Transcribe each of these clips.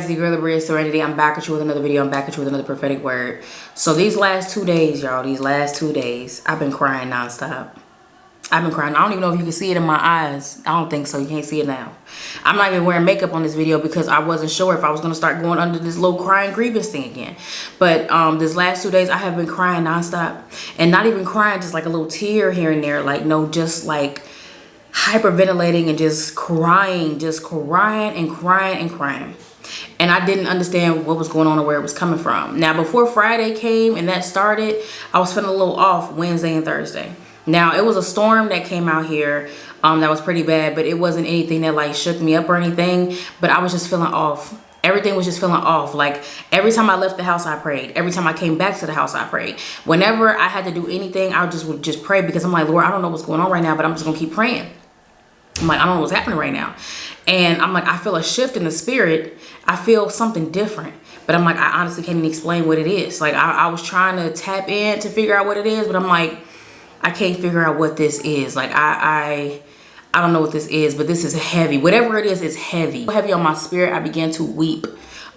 the girl Abriah, Serenity. I'm back at you with another video. I'm back at you with another prophetic word. So these last 2 days, y'all, these last 2 days, I've been crying nonstop. I've been crying. I don't even know if you can see it in my eyes. I don't think so. You can't see it now. I'm not even wearing makeup on this video because I wasn't sure if I was going to start going under this little crying grievance thing again. But this last 2 days, I have been crying nonstop. And not even crying, just like a little tear here and there. Like, no, just like hyperventilating and just crying and crying and crying. And I didn't understand what was going on or where it was coming from. Now, before Friday came and that started, I was feeling a little off Wednesday and Thursday. Now, it was a storm that came out here that was pretty bad, but it wasn't anything that like shook me up or anything. But I was just feeling off. Everything was just feeling off. Like every time I left the house, I prayed. Every time I came back to the house, I prayed. Whenever I had to do anything, I would just pray because I'm like, Lord, I don't know what's going on right now, but I'm just going to keep praying. I'm like, I don't know what's happening right now. And I'm like, I feel a shift in the spirit. I feel something different. But I'm like, I honestly can't even explain what it is. Like, I was trying to tap in to figure out what it is. But I'm like, I can't figure out what this is. Like, I don't know what this is. But this is heavy. Whatever it is, it's heavy. So heavy on my spirit, I began to weep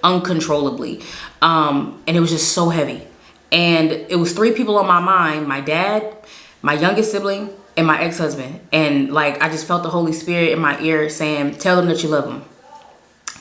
uncontrollably. And it was just so heavy. And it was 3 people on my mind. My dad, my youngest sibling, and my ex-husband. And like I just felt the Holy Spirit in my ear saying, tell them that you love them.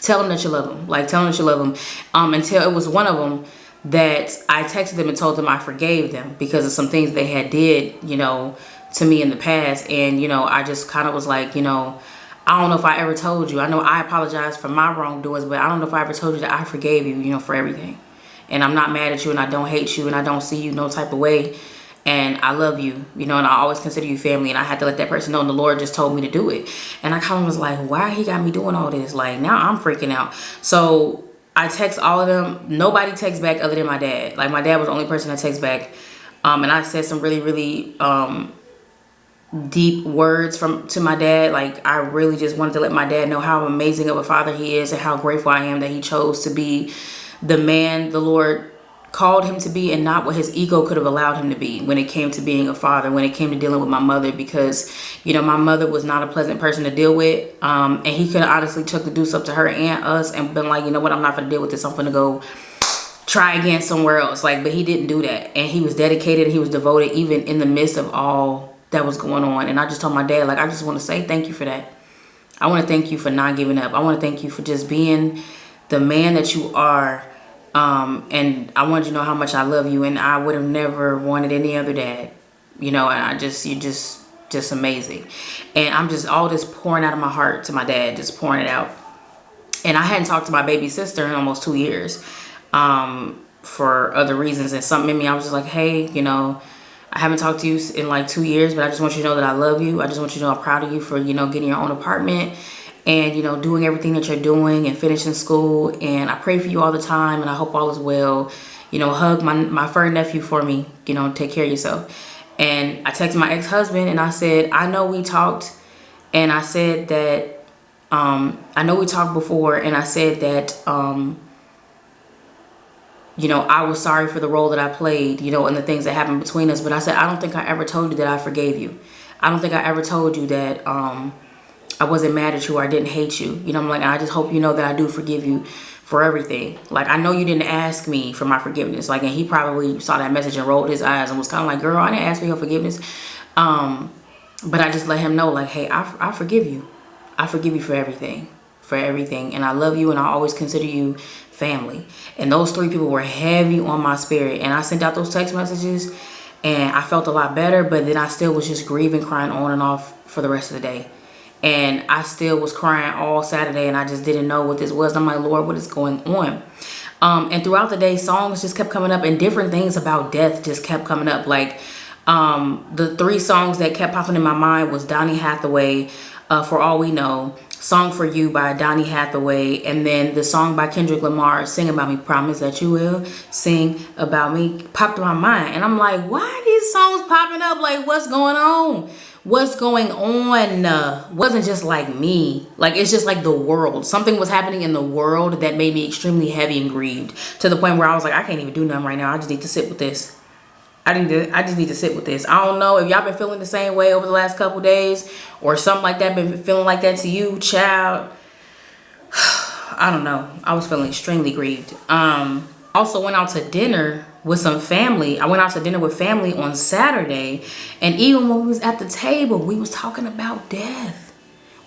Tell them that you love them. Like, tell them that you love them. Until it was one of them that I texted them and told them I forgave them because of some things they had did, you know, to me in the past. And, you know, I just kind of was like, you know, I don't know if I ever told you. I know I apologize for my wrongdoings, but I don't know if I ever told you that I forgave you, you know, for everything. And I'm not mad at you and I don't hate you and I don't see you no type of way. And I love you, you know, and I always consider you family. And I had to let that person know. And the Lord just told me to do it. And I kind of was like, why he got me doing all this? Like, now I'm freaking out. So I text all of them. Nobody texts back other than my dad. Like, my dad was the only person that texts back. And I said some really, really deep words to my dad. Like, I really just wanted to let my dad know how amazing of a father he is and how grateful I am that he chose to be the man the Lord called him to be and not what his ego could have allowed him to be when it came to being a father, when it came to dealing with my mother, because, you know, my mother was not a pleasant person to deal with. And he could have honestly took the deuce up to her and us and been like, you know what, I'm not going to deal with this. I'm going to go try again somewhere else. Like, but he didn't do that. And he was dedicated and he was devoted even in the midst of all that was going on. And I just told my dad, like, I just want to say thank you for that. I want to thank you for not giving up. I want to thank you for just being the man that you are. And I wanted you to know how much I love you, and I would have never wanted any other dad, you know. And you're just amazing. And I'm just all this pouring out of my heart to my dad, just pouring it out. And I hadn't talked to my baby sister in almost 2 years, for other reasons. And something in me, I was just like, hey, you know, I haven't talked to you in like 2 years, but I just want you to know that I love you. I just want you to know I'm proud of you for, you know, getting your own apartment. And, you know, doing everything that you're doing and finishing school. And I pray for you all the time. And I hope all is well. You know, hug my fur nephew for me. You know, take care of yourself. And I texted my ex-husband and I said, I know we talked. And I said that, I know we talked before. And I said that, you know, I was sorry for the role that I played, you know, and the things that happened between us. But I said, I don't think I ever told you that I forgave you. I don't think I ever told you that, I wasn't mad at you or I didn't hate you. You know, I'm like, I just hope you know that I do forgive you for everything. Like, I know you didn't ask me for my forgiveness. Like, and he probably saw that message and rolled his eyes and was kind of like, girl, I didn't ask for your forgiveness. But I just let him know, like, hey, I forgive you. I forgive you for everything. For everything. And I love you and I always consider you family. And those 3 people were heavy on my spirit. And I sent out those text messages and I felt a lot better. But then I still was just grieving, crying on and off for the rest of the day. And I still was crying all Saturday and I just didn't know what this was. I'm like, Lord, what is going on? And throughout the day, songs just kept coming up and different things about death just kept coming up. Like, the 3 songs that kept popping in my mind was Donny Hathaway, For All We Know, Song For You by Donny Hathaway, and then the song by Kendrick Lamar, Sing About Me, Promise That You Will Sing About Me, popped in my mind. And I'm like, why are these songs popping up? Like, what's going on? What's going on? Wasn't just like me. Like, it's just like the world. Something was happening in the world that made me extremely heavy and grieved to the point where I was like, I can't even do nothing right now. I just need to sit with this. I just need to sit with this. I don't know if y'all been feeling the same way over the last couple days or something like that, been feeling like that to you, child. I don't know. I was feeling extremely grieved. Also went out to dinner with some family. I went out to dinner with family on Saturday, and even when we was at the table, we was talking about death.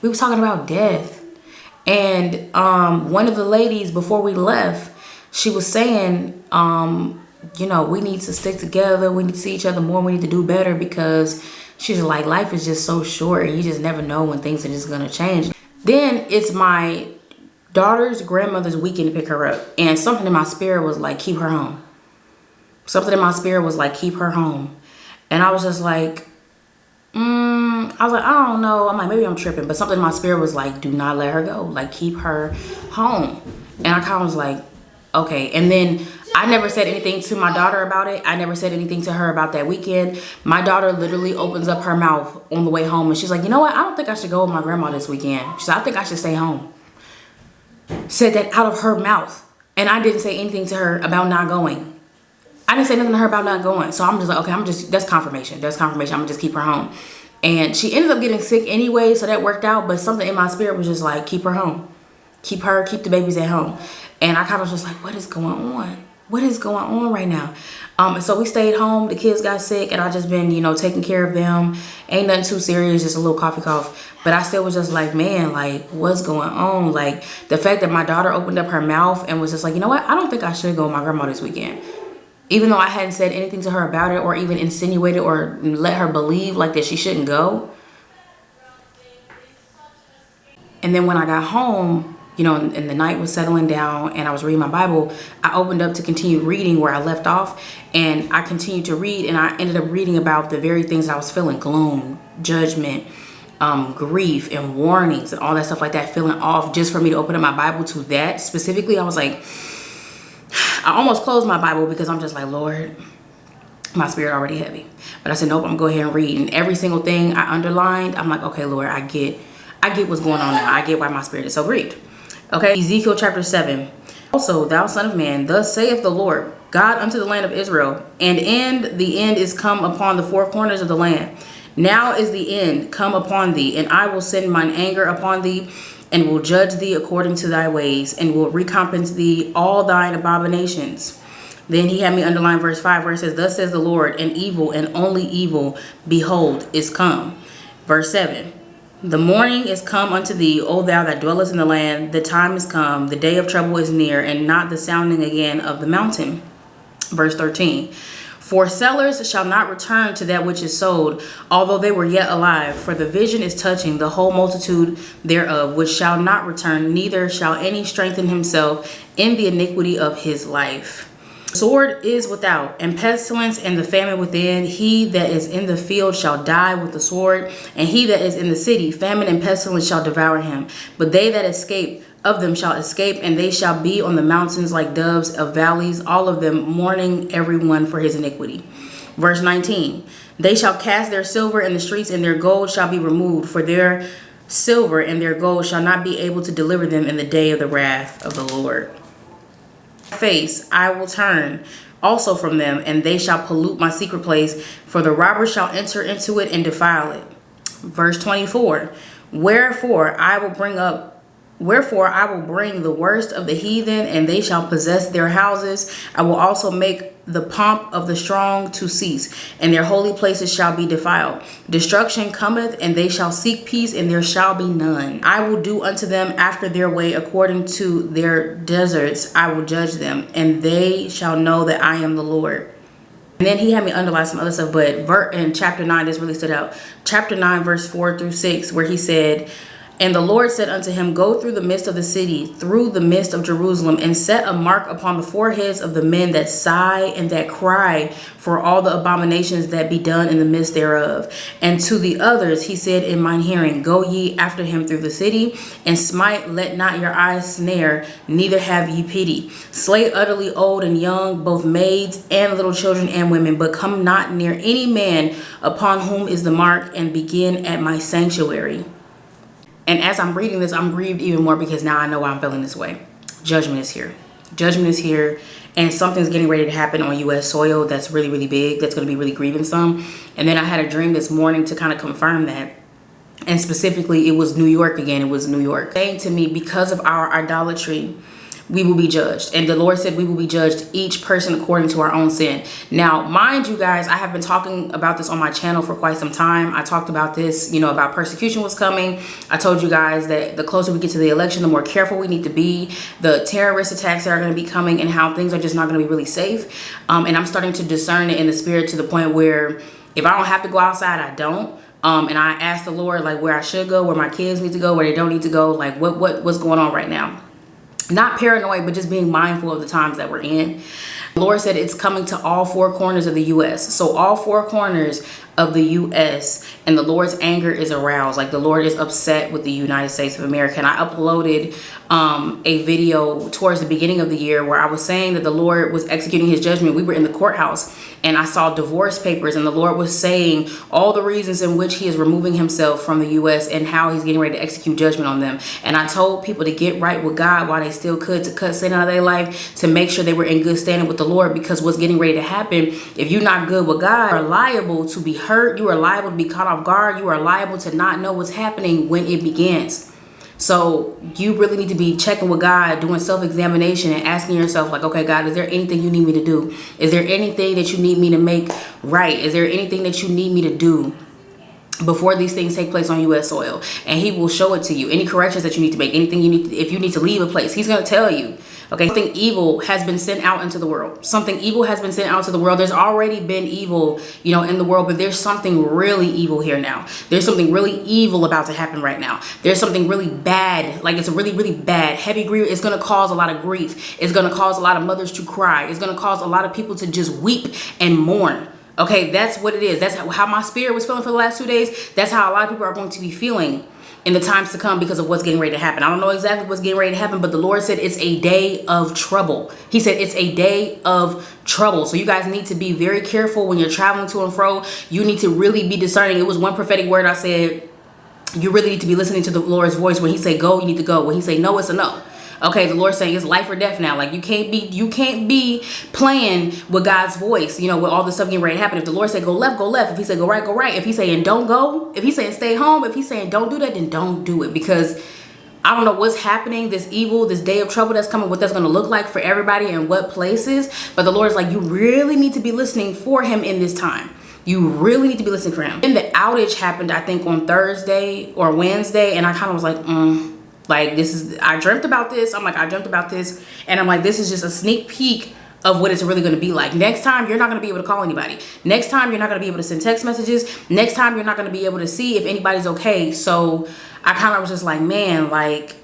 We was talking about death. And one of the ladies, before we left, she was saying, you know, we need to stick together. We need to see each other more. We need to do better, because she's like, life is just so short, and you just never know when things are just gonna change. Then it's my daughter's grandmother's weekend to pick her up, and something in my spirit was like, keep her home. Something in my spirit was like, keep her home. And I was just like, I was like, I don't know. I'm like, maybe I'm tripping, but something in my spirit was like, do not let her go. Like, keep her home. And I kind of was like, okay. And then I never said anything to my daughter about it. I never said anything to her about that weekend. My daughter literally opens up her mouth on the way home, and she's like, you know what? I don't think I should go with my grandma this weekend. She said, I think I should stay home. Said that out of her mouth. And I didn't say anything to her about not going. I didn't say nothing to her about not going. So I'm just like, okay, that's confirmation. That's confirmation. I'm gonna just keep her home. And she ended up getting sick anyway, so that worked out. But something in my spirit was just like, keep her home. Keep the babies at home. And I kind of was just like, what is going on? What is going on right now? And so we stayed home. The kids got sick, and I just been, you know, taking care of them. Ain't nothing too serious, just a little cough. But I still was just like, man, like, what's going on? Like, the fact that my daughter opened up her mouth and was just like, you know what? I don't think I should go with my grandma this weekend. Even though I hadn't said anything to her about it, or even insinuated or let her believe like that she shouldn't go. And then when I got home, you know, and the night was settling down and I was reading my Bible, I opened up to continue reading where I left off, and I continued to read, and I ended up reading about the very things that I was feeling: gloom, judgment, grief, and warnings, and all that stuff like that, feeling off. Just for me to open up my Bible to that specifically, I was like, I almost closed my Bible, because I'm just like, Lord, my spirit already heavy. But I said, nope, I'm gonna go ahead and read. And every single thing I underlined, I'm like, okay, Lord, I get what's going on now. I get why my spirit is so grieved. Okay, Ezekiel chapter 7. Also, thou son of man, thus saith the Lord God unto the land of Israel, and the end is come upon the four corners of the land. Now is the end come upon thee, and I will send mine anger upon thee, and will judge thee according to thy ways, and will recompense thee all thine abominations. Then he had me underline verse 5, where it says, thus says the Lord, and evil, and only evil, behold, is come. Verse 7. The morning is come unto thee, O thou that dwellest in the land. The time is come, the day of trouble is near, and not the sounding again of the mountain. Verse 13. For sellers shall not return to that which is sold, although they were yet alive. For the vision is touching the whole multitude thereof, which shall not return, neither shall any strengthen himself in the iniquity of his life. Sword is without, and pestilence and the famine within. He that is in the field shall die with the sword, and he that is in the city, famine and pestilence shall devour him. But they that escape of them shall escape, and they shall be on the mountains like doves of valleys, all of them mourning every one for his iniquity. Verse 19. They shall cast their silver in the streets, and their gold shall be removed, for their silver and their gold shall not be able to deliver them in the day of the wrath of the Lord. Face I will turn also from them, and they shall pollute my secret place, for the robber shall enter into it and defile it. Verse 24. Wherefore I will bring the worst of the heathen, and they shall possess their houses. I will also make the pomp of the strong to cease, and their holy places shall be defiled. Destruction cometh, and they shall seek peace, and there shall be none. I will do unto them after their way, according to their deserts I will judge them, and they shall know that I am the Lord. And then he had me underline some other stuff, but in chapter 9, this really stood out. Chapter 9, verse 4 through 6, where he said, and the Lord said unto him, go through the midst of the city, through the midst of Jerusalem, and set a mark upon the foreheads of the men that sigh and that cry for all the abominations that be done in the midst thereof. And to the others he said in mine hearing, go ye after him through the city, and smite, let not your eyes snare, neither have ye pity. Slay utterly old and young, both maids and little children and women, but come not near any man upon whom is the mark, and begin at my sanctuary. And as I'm reading this, I'm grieved even more, because now I know why I'm feeling this way. Judgment is here. Judgment is here. And something's getting ready to happen on U.S. soil that's really, really big. That's going to be really grieving some. And then I had a dream this morning to kind of confirm that. And specifically, it was New York again. It was New York. Saying to me, because of our idolatry, we will be judged. And the Lord said we will be judged, each person according to our own sin. Now, mind you guys, I have been talking about this on my channel for quite some time. I talked about this, you know, about persecution was coming. I told you guys that the closer we get to the election, the more careful we need to be. The terrorist attacks that are going to be coming and how things are just not going to be really safe. And I'm starting to discern it in the spirit to the point where if I don't have to go outside, I don't. And I asked the Lord, like, where I should go, where my kids need to go, where they don't need to go, like what's going on right now. Not paranoid, but just being mindful of the times that we're in. The Lord said it's coming to all four corners of the U.S. So all four corners of the U.S. and the Lord's anger is aroused. Like the Lord is upset with the United States of America. And I uploaded a video towards the beginning of the year where I was saying that the Lord was executing his judgment. We were in the courthouse and I saw divorce papers, and the Lord was saying all the reasons in which he is removing himself from the U.S. and how he's getting ready to execute judgment on them. And I told people to get right with God while they still could, to cut sin out of their life, to make sure they were in good standing with the Lord, because what's getting ready to happen, if you're not good with God, you are liable to be hurt. You are liable to be caught off guard. You are liable to not know what's happening when it begins. So you really need to be checking with God, doing self-examination and asking yourself, like, okay, God, is there anything you need me to do? Is there anything that you need me to make right? Is there anything that you need me to do before these things take place on U.S. soil? And he will show it to you. Any corrections that you need to make, anything you need to, if you need to leave a place, he's going to tell you. Okay, something evil has been sent out into the world. Something evil has been sent out to the world. There's already been evil, you know, in the world, but there's something really evil here now. There's something really evil about to happen right now. There's something really bad, like it's a really, really bad, heavy grief. It's going to cause a lot of grief. It's going to cause a lot of mothers to cry. It's going to cause a lot of people to just weep and mourn. Okay, that's what it is. That's how my spirit was feeling for the last 2 days. That's how a lot of people are going to be feeling in the times to come because of what's getting ready to happen. I don't know exactly what's getting ready to happen, but the Lord said it's a day of trouble. He said it's a day of trouble. So you guys need to be very careful when you're traveling to and fro. You need to really be discerning. It was one prophetic word I said, you really need to be listening to the Lord's voice. When he say go, you need to go. When he say no, it's a no. Okay, the Lord's saying it's life or death now. Like you can't be playing with God's voice, you know, with all this stuff getting ready to happen. If the Lord said go left, go left. If he said go right, go right. If he's saying don't go, if he's saying stay home, if he's saying don't do that, then don't do it. Because I don't know what's happening, this evil, this day of trouble that's coming, what that's going to look like for everybody and what places. But the Lord's like, you really need to be listening for him in this time. You really need to be listening for him. And the outage happened, I think, on Thursday or Wednesday. And I kind of was like, like this is, I dreamt about this. I'm like, I dreamt about this. And I'm like, this is just a sneak peek of what it's really going to be like. Next time, you're not going to be able to call anybody. Next time, you're not going to be able to send text messages. Next time, you're not going to be able to see if anybody's okay. So I kind of was just like, man, like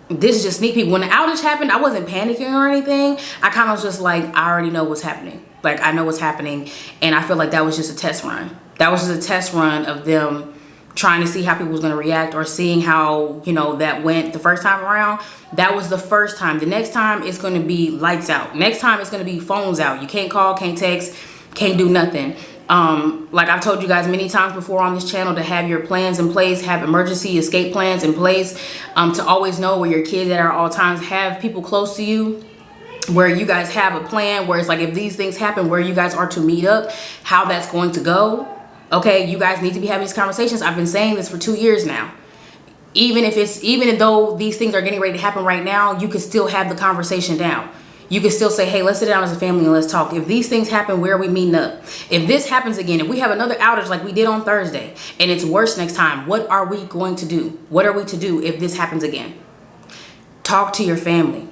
this is just sneak peek. When the outage happened, I wasn't panicking or anything. I kind of was just like, I already know what's happening. Like I know what's happening. And I feel like that was just a test run. That was just a test run of them trying to see how people was going to react, or seeing how, you know, that went the first time around. That was the first time. The next time it's going to be lights out. Next time it's going to be phones out. You can't call, can't text, can't do nothing. Like I've told you guys many times before on this channel, to have your plans in place, have emergency escape plans in place, to always know where your kids are at all times, have people close to you where you guys have a plan, where it's like if these things happen, where you guys are to meet up, how that's going to go. Okay, you guys need to be having these conversations. I've been saying this for 2 years now. Even though these things are getting ready to happen right now, you can still have the conversation down. You can still say, hey, let's sit down as a family and let's talk. If these things happen, where are we meeting up? If this happens again, if we have another outage like we did on Thursday, and it's worse next time, what are we going to do? What are we to do if this happens again? Talk to your family.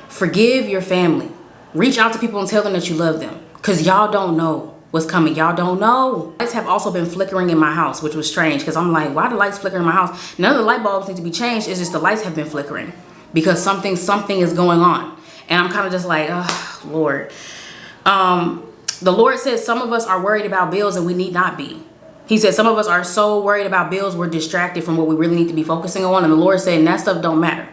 Forgive your family. Reach out to people and tell them that you love them, because y'all don't know what's coming. Y'all don't know. Lights have also been flickering in my house, which was strange, because I'm like, why the lights flicker in my house? None of the light bulbs need to be changed. It's just the lights have been flickering because something is going on. And I'm kind of just like, oh, Lord. The Lord says some of us are worried about bills and we need not be. He said some of us are so worried about bills, we're distracted from what we really need to be focusing on. And the Lord said that stuff don't matter.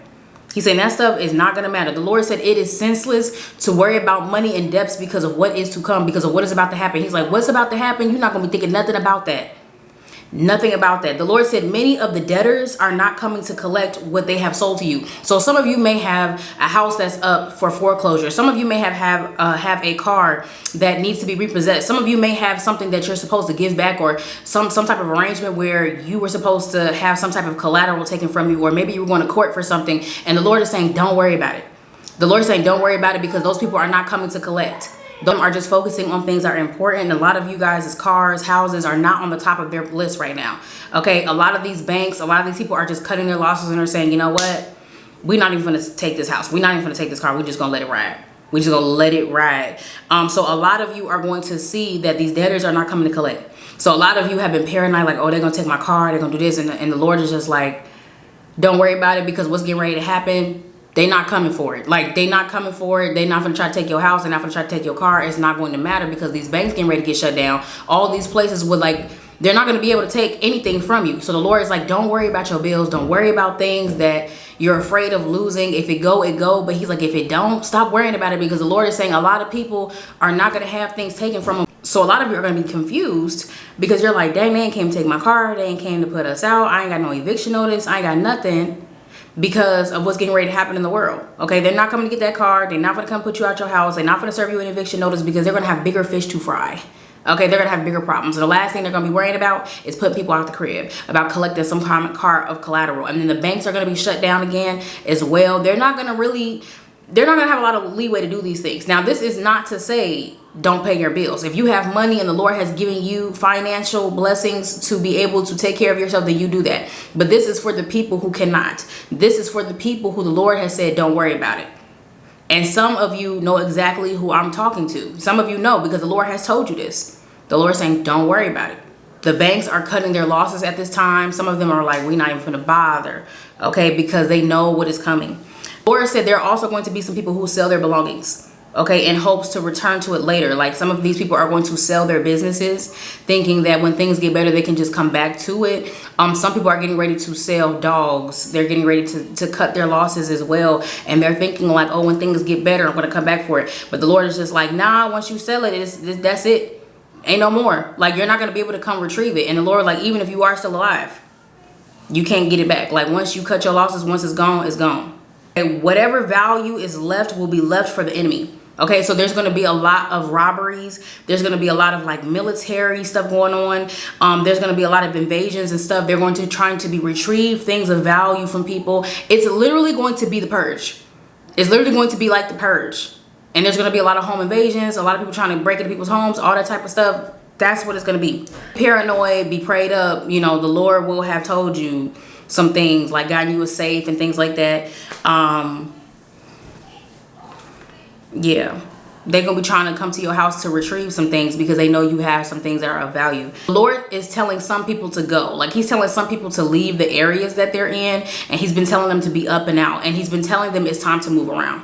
He said that stuff is not going to matter. The Lord said it is senseless to worry about money and debts because of what is to come, because of what is about to happen. He's like, what's about to happen? You're not going to be thinking nothing about that. Nothing about that. The Lord said many of the debtors are not coming to collect what they have sold to you. So some of you may have a house that's up for foreclosure. Some of you may have a car that needs to be repossessed. Some of you may have something that you're supposed to give back, or some type of arrangement where you were supposed to have some type of collateral taken from you, or maybe you were going to court for something, and the Lord is saying, don't worry about it. The Lord is saying, don't worry about it, because those people are not coming to collect. Them are just focusing on things that are important. A lot of you guys' cars, houses are not on the top of their list right now. Okay, a lot of these banks, a lot of these people are just cutting their losses, and they're saying, you know what, we're not even going to take this house, we're not even going to take this car, we're just going to let it ride. We're just going to let it ride. So a lot of you are going to see that these debtors are not coming to collect. So a lot of you have been paranoid, like, oh, they're going to take my car, they're going to do this, and the Lord is just like, don't worry about it, because what's getting ready to happen, they not coming for it. Like, they not coming for it. They not gonna try to take your house. They're not gonna try to take your car. It's not going to matter, because these banks getting ready to get shut down. All these places would, like, they're not gonna be able to take anything from you. So the Lord is like, don't worry about your bills. Don't worry about things that you're afraid of losing. If it go, it go. But he's like, if it don't, stop worrying about it, because the Lord is saying a lot of people are not gonna have things taken from them. So a lot of you are gonna be confused, because you're like, dang, they ain't came to take my car. They ain't came to put us out. I ain't got no eviction notice. I ain't got nothing, because of what's getting ready to happen in the world. Okay, they're not coming to get that car. They're not going to come put you out your house. They're not going to serve you an eviction notice, because they're going to have bigger fish to fry. Okay, they're going to have bigger problems. And the last thing they're going to be worrying about is putting people out the crib, about collecting some kind of collateral. And then the banks are going to be shut down again as well. They're not going to have a lot of leeway to do these things. Now, this is not to say don't pay your bills. If you have money and the Lord has given you financial blessings to be able to take care of yourself, then you do that. But this is for the people who cannot. This is for the people who the Lord has said, don't worry about it. And some of you know exactly who I'm talking to. Some of you know, because the Lord has told you this. The Lord is saying, don't worry about it. The banks are cutting their losses at this time. Some of them are like, we're not even going to bother. Okay, because they know what is coming. The Lord said there are also going to be some people who sell their belongings, okay, in hopes to return to it later. Like, some of these people are going to sell their businesses, thinking that when things get better, they can just come back to it. Some people are getting ready to sell dogs. They're getting ready to cut their losses as well. And they're thinking like, oh, when things get better, I'm going to come back for it. But the Lord is just like, nah, once you sell it, that's it. Ain't no more. Like, you're not going to be able to come retrieve it. And the Lord, like, even if you are still alive, you can't get it back. Like, once you cut your losses, once it's gone, it's gone. And whatever value is left will be left for the enemy. Okay, so there's going to be a lot of robberies. There's going to be a lot of like military stuff going on. There's going to be a lot of invasions and stuff. They're going to trying to be retrieve things of value from people. It's literally going to be the purge. It's literally going to be like the purge. And there's going to be a lot of home invasions, a lot of people trying to break into people's homes, all that type of stuff. That's what it's going to be. Paranoid, be prayed up. You know, the Lord will have told you some things, like gotten you a safe and things like that. Yeah, they're gonna be trying to come to your house to retrieve some things, because they know you have some things that are of value. The Lord is telling some people to go. Like, he's telling some people to leave the areas that they're in, and he's been telling them to be up and out, and he's been telling them it's time to move around.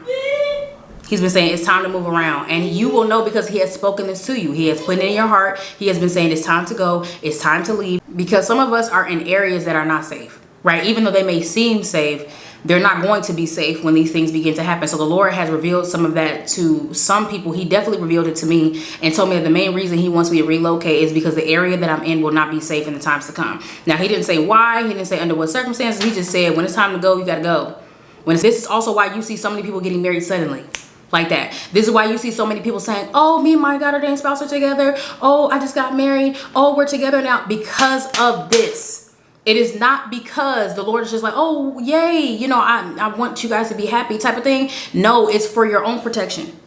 He's been saying it's time to move around, and you will know, because he has spoken this to you. He has put it in your heart. He has been saying it's time to go, it's time to leave, because some of us are in areas that are not safe, right? Even though they may seem safe, they're not going to be safe when these things begin to happen. So the Lord has revealed some of that to some people. He definitely revealed it to me and told me that the main reason he wants me to relocate is because the area that I'm in will not be safe in the times to come. Now, he didn't say why. He didn't say under what circumstances. He just said when it's time to go, you got to go. This is also why you see so many people getting married suddenly. Like that. This is why you see so many people saying, oh, me and my God-ordained spouse are together. Oh, I just got married. Oh, we're together now, because of this. It is not because the Lord is just like, oh, yay, you know, I want you guys to be happy type of thing. No, it's for your own protection.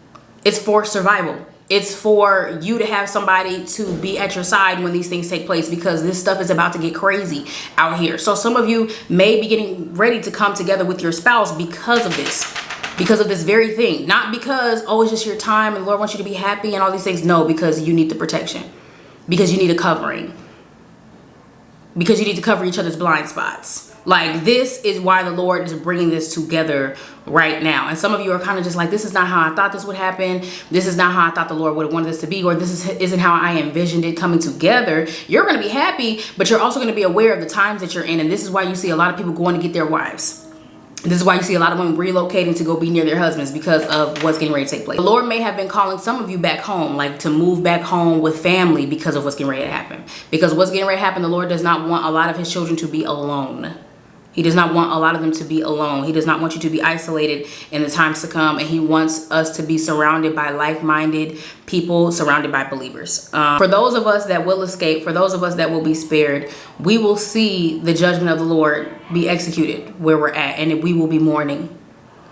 It's for survival. It's for you to have somebody to be at your side when these things take place, because this stuff is about to get crazy out here. So some of you may be getting ready to come together with your spouse because of this. Because of this very thing. Not because, oh, it's just your time and the Lord wants you to be happy and all these things. No, because you need the protection. Because you need a covering. Because you need to cover each other's blind spots. Like, this is why the Lord is bringing this together right now. And some of you are kind of just like, this is not how I thought this would happen. This is not how I thought the Lord would have wanted this to be. Or this isn't how I envisioned it coming together. You're going to be happy, but you're also going to be aware of the times that you're in. And this is why you see a lot of people going to get their wives. This is why you see a lot of women relocating to go be near their husbands, because of what's getting ready to take place. The Lord may have been calling some of you back home, like to move back home with family, because of what's getting ready to happen. Because what's getting ready to happen, the Lord does not want a lot of his children to be alone. He does not want a lot of them to be alone. He does not want you to be isolated in the times to come. And he wants us to be surrounded by like-minded people, surrounded by believers. For those of us that will escape, for those of us that will be spared, we will see the judgment of the Lord be executed where we're at. And we will be mourning.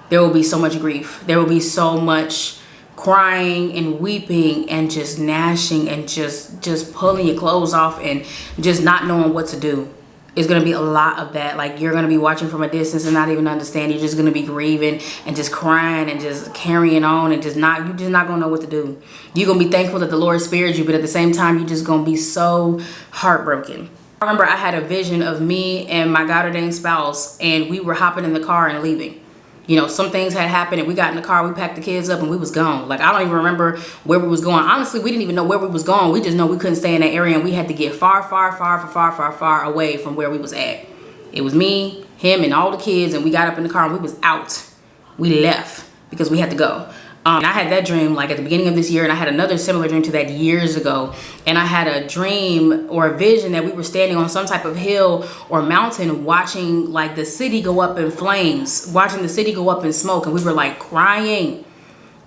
There will be so much grief. There will be so much crying and weeping and just gnashing and just pulling your clothes off and just not knowing what to do. It's going to be a lot of that. Like, you're going to be watching from a distance and not even understand. You're just going to be grieving and just crying and just carrying on and you're just not going to know what to do. You're going to be thankful that the Lord spared you, but at the same time, you're just going to be so heartbroken. I remember I had a vision of me and my God ordained spouse, and we were hopping in the car and leaving. You know, some things had happened and we got in the car, we packed the kids up and we was gone. Like, I don't even remember where we was going. Honestly, we didn't even know where we was going. We just know we couldn't stay in that area and we had to get far away from where we was at. It was me, him, and all the kids, and we got up in the car and we was out. We left because we had to go. And I had that dream like at the beginning of this year, and I had another similar dream to that years ago. And I had a dream or a vision that we were standing on some type of hill or mountain watching like the city go up in flames, watching the city go up in smoke. And we were like crying.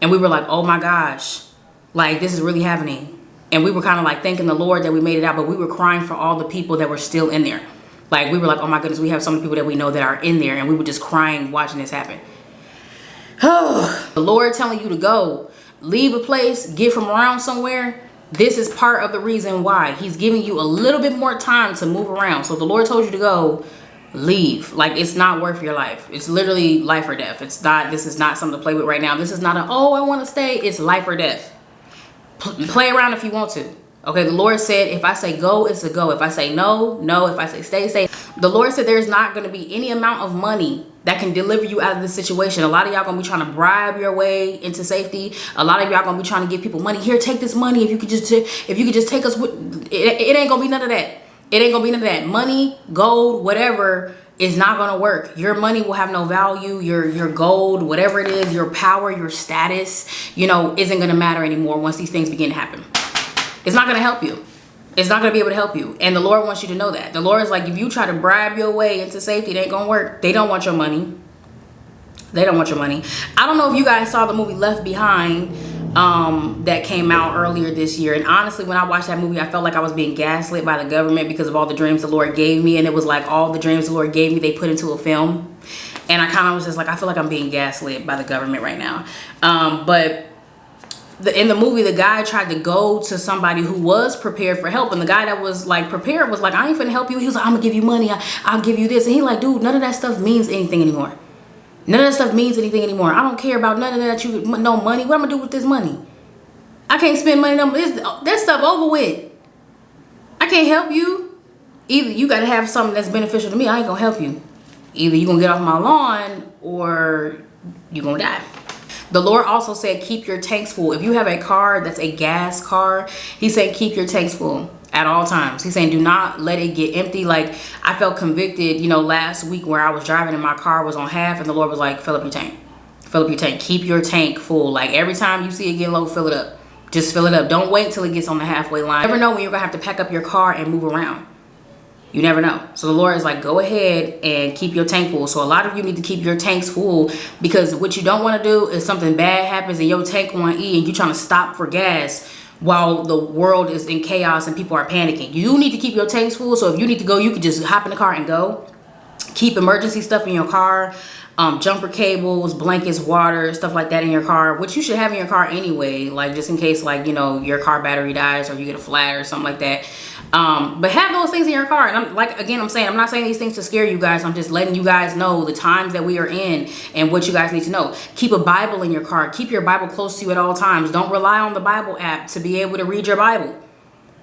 And we were like, oh my gosh, like this is really happening. And we were kind of like thanking the Lord that we made it out, but we were crying for all the people that were still in there. Like, we were like, oh my goodness, we have some people that we know that are in there. And we were just crying watching this happen. The Lord telling you to go, leave a place, get from around somewhere. This is part of the reason why he's giving you a little bit more time to move around. So the Lord told you to go, leave. Like, it's not worth your life. It's literally life or death. It's not, this is not something to play with right now. This is not a, oh, I want to stay. It's life or death. Play around if you want to. Okay, the Lord said, if I say go, it's a go. If I say no, no. If I say stay, stay. The Lord said there's not going to be any amount of money that can deliver you out of this situation. A lot of y'all going to be trying to bribe your way into safety. A lot of y'all going to be trying to give people money. Here, take this money. If you could just take us with, it ain't going to be none of that. It ain't going to be none of that. Money, gold, whatever is not going to work. Your money will have no value. Your gold, whatever it is, your power, your status, you know, isn't going to matter anymore once these things begin to happen. It's not going to help you. It's not going to be able to help you. And the Lord wants you to know that. The Lord is like, if you try to bribe your way into safety, it ain't going to work. They don't want your money. They don't want your money. I don't know if you guys saw the movie Left Behind that came out earlier this year. And honestly, when I watched that movie, I felt like I was being gaslit by the government because of all the dreams the Lord gave me. And it was like all the dreams the Lord gave me, they put into a film. And I kind of was just like, I feel like I'm being gaslit by the government right now. In the movie, the guy tried to go to somebody who was prepared for help, and the guy that was like prepared was like, I ain't finna help you. He was like, I'm gonna give you money, I'll give you this. And he like, dude, none of that stuff means anything anymore. None of that stuff means anything anymore. I don't care about none of that. No money. What am I gonna do with this money? I can't spend money on this. That stuff over with. I can't help you. Either you gotta have something that's beneficial to me. I ain't gonna help you. Either you gonna get off my lawn or you gonna die. The Lord also said, keep your tanks full. If you have a car that's a gas car, he said, keep your tanks full at all times. He's saying, do not let it get empty. Like, I felt convicted, you know, last week where I was driving and my car was on half and the Lord was like, fill up your tank. Fill up your tank. Keep your tank full. Like, every time you see it get low, fill it up. Just fill it up. Don't wait till it gets on the halfway line. You never know when you're going to have to pack up your car and move around. You never know. So the Lord is like, go ahead and keep your tank full. So a lot of you need to keep your tanks full, because what you don't want to do is something bad happens and your tank on E and you're trying to stop for gas while the world is in chaos and people are panicking. You need to keep your tanks full. So if you need to go, you can just hop in the car and go. Keep emergency stuff in your car. Jumper cables, blankets, water, stuff like that in your car, which you should have in your car anyway, like just in case, like, you know, your car battery dies or you get a flat or something like that. But have those things in your car. And I'm like, again, I'm not saying these things to scare you guys. I'm just letting you guys know the times that we are in and what you guys need to know. Keep a Bible in your car. Keep your Bible close to you at all times. Don't rely on the Bible app to be able to read your Bible.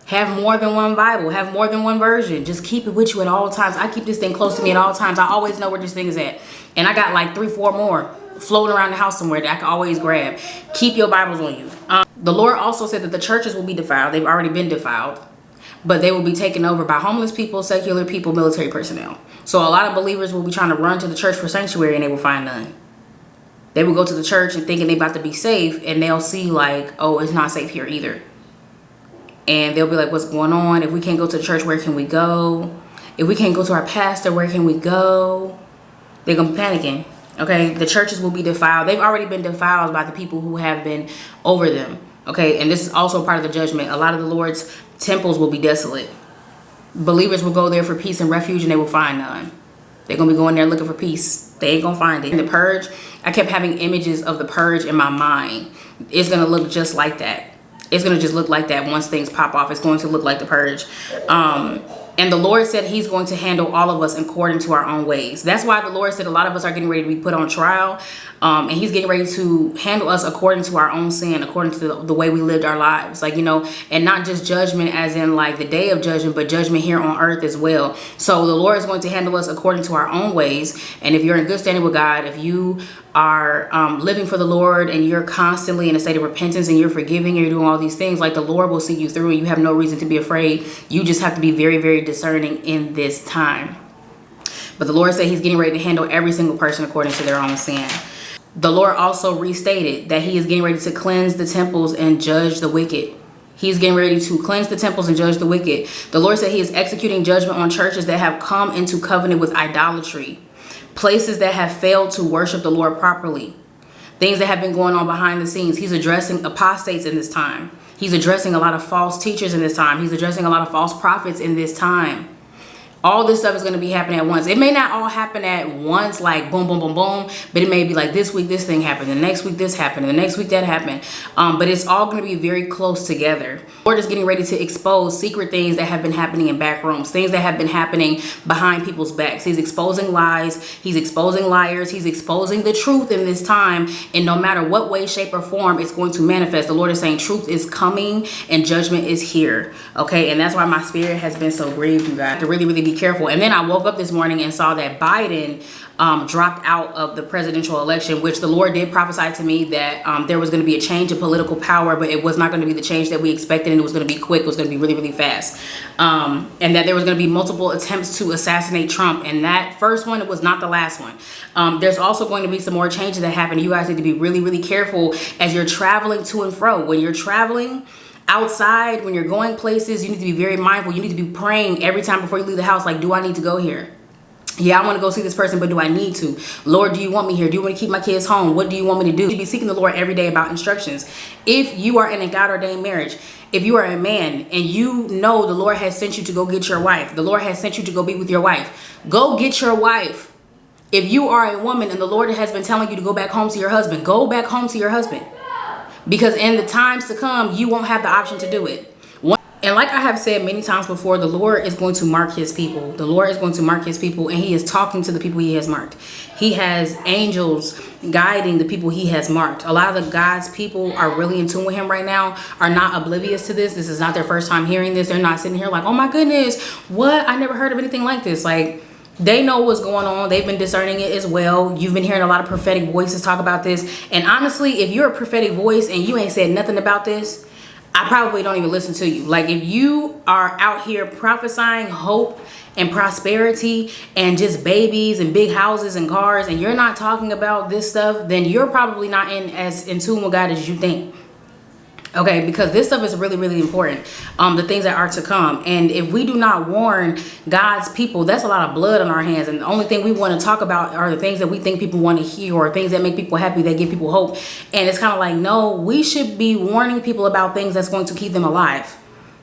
Have more than one Bible. Have more than one version. Just keep it with you at all times. I keep this thing close to me at all times. I always know where this thing is at. And I got like 3-4 more floating around the house somewhere that I can always grab. Keep your Bibles on you. The Lord also said that the churches will be defiled. They've already been defiled but they will be taken over by homeless people, secular people, military personnel. So a lot of believers will be trying to run to the church for sanctuary and they will find none. They will go to the church and thinking they about to be safe, and they'll see like, oh, it's not safe here either. And they'll be like, what's going on? If we can't go to the church, where can we go? If we can't go to our pastor, where can we go? They're going to be panicking. Okay, the churches will be defiled. They've already been defiled by the people who have been over them. Okay, and this is also part of the judgment. A lot of the Lord's temples will be desolate. Believers will go there for peace and refuge, and they will find none. They're going to be going there looking for peace. They ain't going to find it. In the purge, I kept having images of the purge in my mind. It's going to look just like that. It's going to just look like that once things pop off. It's going to look like the purge. And the Lord said he's going to handle all of us according to our own ways. That's why the Lord said a lot of us are getting ready to be put on trial. And he's getting ready to handle us according to our own sin, according to the way we lived our lives. Like, you know, and not just judgment as in like the day of judgment, but judgment here on earth as well. So the Lord is going to handle us according to our own ways. And if you're in good standing with God, if you are living for the Lord and you're constantly in a state of repentance and you're forgiving and you're doing all these things, like the Lord will see you through and you have no reason to be afraid. You just have to be very, very discerning in this time. But the Lord said he's getting ready to handle every single person according to their own sin. The Lord also restated that he is getting ready to cleanse the temples and judge the wicked. He's getting ready to cleanse the temples and judge the wicked. The Lord said he is executing judgment on churches that have come into covenant with idolatry. Places that have failed to worship the Lord properly. Things that have been going on behind the scenes. He's addressing apostates in this time. He's addressing a lot of false teachers in this time. He's addressing a lot of false prophets in this time. All this stuff is going to be happening at once. It may not all happen at once, like boom, boom, boom, boom. But it may be like this week, this thing happened. The next week, this happened. And the next week, that happened. But it's all going to be very close together. The Lord is getting ready to expose secret things that have been happening in back rooms. Things that have been happening behind people's backs. He's exposing lies. He's exposing liars. He's exposing the truth in this time. And no matter what way, shape, or form it's going to manifest, the Lord is saying truth is coming and judgment is here. Okay. And that's why my spirit has been so grieved, you guys, to really, really be careful. And then I woke up this morning and saw that Biden dropped out of the presidential election, which the Lord did prophesy to me that there was going to be a change of political power, but it was not going to be the change that we expected, and it was going to be quick. It was going to be really, really fast. And that there was going to be multiple attempts to assassinate Trump, and that first one, it was not the last one. There's also going to be some more changes that happen. You guys need to be really, really careful as you're traveling to and fro. When you're traveling outside, when you're going places, you need to be very mindful. You need to be praying every time before you leave the house, like, do I need to go here? Yeah, I want to go see this person, but do I need to? Lord, do you want me here? Do you want to keep my kids home? What do you want me to do? You should be seeking the Lord every day about instructions. If you are in a God-ordained marriage, if you are a man and you know the Lord has sent you to go get your wife, the Lord has sent you to go be with your wife, go get your wife. If you are a woman and the Lord has been telling you to go back home to your husband, go back home to your husband. Because in the times to come, you won't have the option to do it. And like I have said many times before, the Lord is going to mark his people. The Lord is going to mark his people, and he is talking to the people he has marked. He has angels guiding the people he has marked. A lot of the God's people are really in tune with him right now, are not oblivious to this. This is not their first time hearing this. They're not sitting here like, oh my goodness, what? I never heard of anything like this. Like, they know what's going on. They've been discerning it as well. You've been hearing a lot of prophetic voices talk about this. And honestly, if you're a prophetic voice and you ain't said nothing about this, I probably don't even listen to you. Like, if you are out here prophesying hope and prosperity and just babies and big houses and cars, and you're not talking about this stuff, then you're probably not as in tune with God as you think. Okay, because this stuff is really, really important. The things that are to come. And if we do not warn God's people, that's a lot of blood on our hands. And the only thing we want to talk about are the things that we think people want to hear, or things that make people happy, that give people hope. And it's kind of like, no, we should be warning people about things that's going to keep them alive.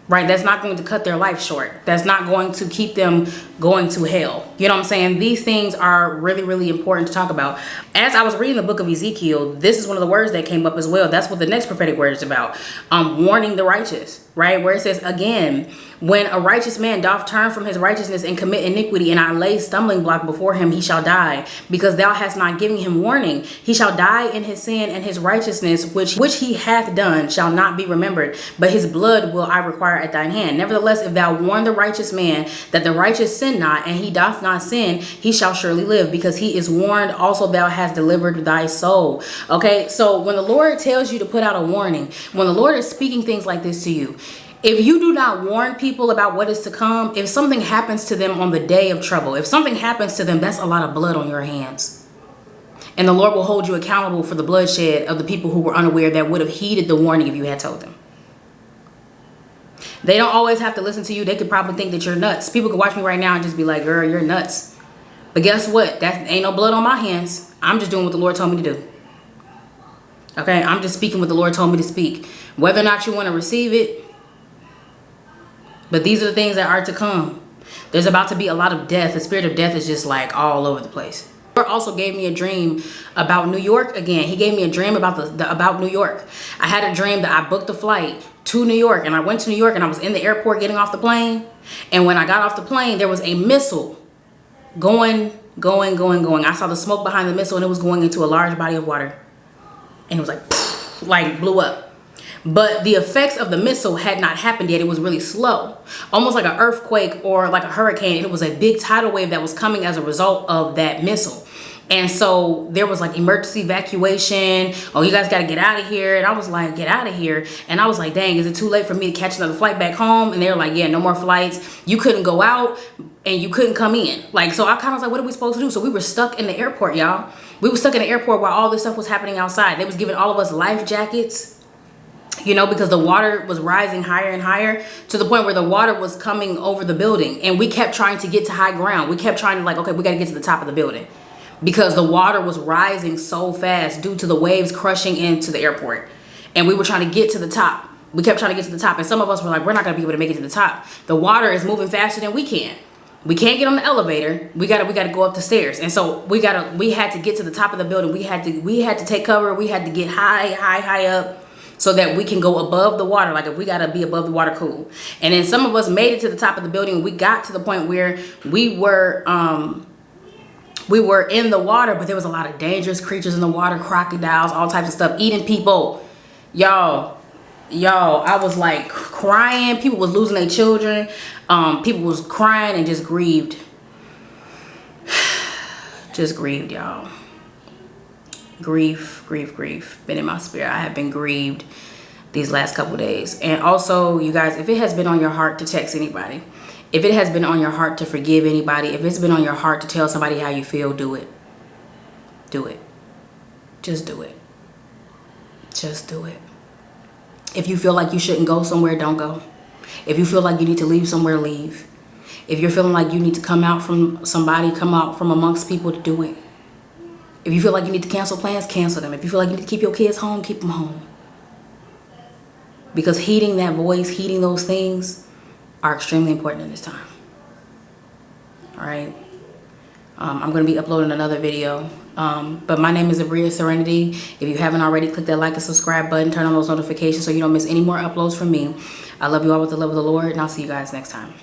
Right? That's not going to cut their life short. That's not going to keep them going to hell. You know what I'm saying? These things are really, really important to talk about. As I was reading the book of Ezekiel, this is one of the words that came up as well. That's what the next prophetic word is about. Warning the righteous, right? Where it says, again, when a righteous man doth turn from his righteousness and commit iniquity, and I lay stumbling block before him, he shall die, because thou hast not given him warning. He shall die in his sin, and his righteousness, which he hath done, shall not be remembered, but his blood will I require at thine hand. Nevertheless, if thou warn the righteous man that the righteous sin not, and he doth not sin, he shall surely live, because he is warned. Also thou hast delivered thy soul. Okay, so when the Lord tells you to put out a warning, when the Lord is speaking things like this to you, If you do not warn people about what is to come, if something happens to them on the day of trouble, if something happens to them, that's a lot of blood on your hands. And the Lord will hold you accountable for the bloodshed of the people who were unaware that would have heeded the warning if you had told them. They don't always have to listen to you. They could probably think that you're nuts. People could watch me right now and just be like, girl, you're nuts. But guess what? That ain't no blood on my hands. I'm just doing what the Lord told me to do. Okay? I'm just speaking what the Lord told me to speak. Whether or not you want to receive it. But these are the things that are to come. There's about to be a lot of death. The spirit of death is just like all over the place. The Lord also gave me a dream about New York again. He gave me a dream about New York. I had a dream that I booked a flight to New York, and I went to New York, and I was in the airport getting off the plane. And when I got off the plane, there was a missile going. I saw the smoke behind the missile, and it was going into a large body of water. And it was like blew up. But the effects of the missile had not happened yet. It was really slow, almost like an earthquake or like a hurricane. And it was a big tidal wave that was coming as a result of that missile. And so there was like emergency evacuation. Oh, you guys got to get out of here. And I was like, get out of here. And I was like, dang, is it too late for me to catch another flight back home? And they were like, yeah, no more flights. You couldn't go out and you couldn't come in. Like, so I kind of was like, what are we supposed to do? So we were stuck in the airport, y'all. We were stuck in the airport while all this stuff was happening outside. They was giving all of us life jackets. You know, because the water was rising higher and higher to the point where the water was coming over the building. And we kept trying to get to high ground. We kept trying to like, okay, we got to get to the top of the building. Because the water was rising so fast due to the waves crushing into the airport. And we were trying to get to the top. We kept trying to get to the top. And some of us were like, we're not going to be able to make it to the top. The water is moving faster than we can. We can't get on the elevator. We gotta go up the stairs. And so we had to get to the top of the building. We had to take cover. We had to get high up, so that we can go above the water. Like if we gotta be above the water, cool. And then some of us made it to the top of the building. We got to the point where we were in the water, but there was a lot of dangerous creatures in the water, crocodiles, all types of stuff, eating people. Y'all, I was like crying. People was losing their children. People was crying and just grieved. Just grieved, y'all. Grief been in my spirit. I have been grieved these last couple days. And also, you guys, if it has been on your heart to text anybody, if it has been on your heart to forgive anybody, if it's been on your heart to tell somebody how you feel, do it. Do it. Just do it. Just do it. If you feel like you shouldn't go somewhere, don't go. If you feel like you need to leave somewhere, leave. If you're feeling like you need to come out from somebody, come out from amongst people, to do it. If you feel like you need to cancel plans, cancel them. If you feel like you need to keep your kids home, keep them home. Because heeding that voice, heeding those things are extremely important in this time. All right. I'm going to be uploading another video. But my name is Abriah Serenity. If you haven't already, click that like and subscribe button. Turn on those notifications so you don't miss any more uploads from me. I love you all with the love of the Lord, and I'll see you guys next time.